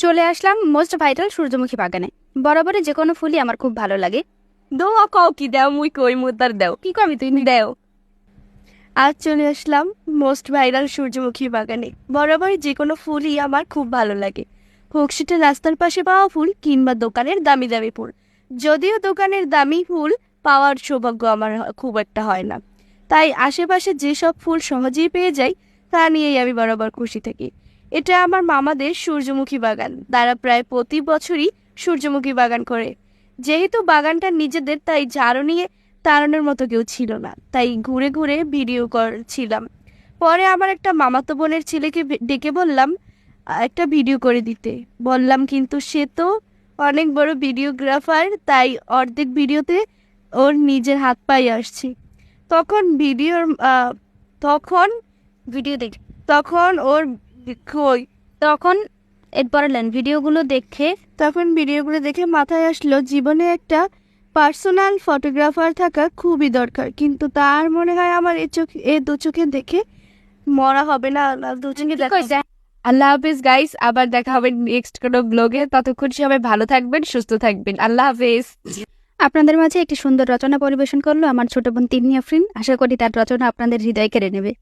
চলে আসলাম most viral সূর্যমুখী বাগানে। বরাবরই যে কোনো ফুলই আমার খুব ভালো লাগে। দোয়া কও কি দেও মুই কই মুদার দেও কি করবি তুই? দেও। আজ চলে আসলাম মোস্ট ভাইরাল সূর্যমুখী বাগানে। বরাবর যে কোনো ফুলই আমার খুব ভালো লাগে, হোক সেটা রাস্তার পাশে পাওয়া ফুল কিংবা দোকানের দামি দামি ফুল। যদিও দোকানের দামি ফুল পাওয়ার সৌভাগ্য আমার খুব একটা হয় না, তাই আশেপাশে যেসব ফুল সহজেই পেয়ে যাই তা নিয়েই আমি বরাবর খুশি থাকি। এটা আমার মামাদের সূর্যমুখী বাগান। তারা প্রায় প্রতি বছরই সূর্যমুখী বাগান করে। যেহেতু বাগানটা নিজেদের, তাই ঝাড়ু নিয়ে তাড়ানোর মতো কেউ ছিল না, তাই ঘুরে ঘুরে ভিডিও করছিলাম। পরে আমার একটা মামাতো বোনের ছেলেকে ডেকে বললাম একটা ভিডিও করে দিতে বললাম, কিন্তু সে তো অনেক বড় ভিডিওগ্রাফার, তাই অর্ধেক ভিডিওতে ওর নিজের হাত পায়ে আসছে। তখন ভিডিওর তখন ভিডিও দেখ তখন ওর কই তখন এরপরে ভিডিওগুলো দেখে তখন ভিডিওগুলো দেখে মাথায় আসলো জীবনে একটা পার্সোনাল ফটোগ্রাফার থাকা খুবই দরকার, কিন্তু তার মনে হয় আমার এ দু চোখে দেখে মরা হবে না, দু চোখে দেখা। আল্লাহ হাফেজ গাইস, আবার দেখা হবে নেক্সট কোনো ব্লগে। ততক্ষণ সবাই ভালো থাকবেন, সুস্থ থাকবেন। আল্লাহ হাফেজ। আপনাদের মাঝে একটি সুন্দর রচনা পরিবেশন করলো আমার ছোট বোন তিন্নি আফরিন। আশা করি তার রচনা আপনাদের হৃদয় কেড়ে নেবে।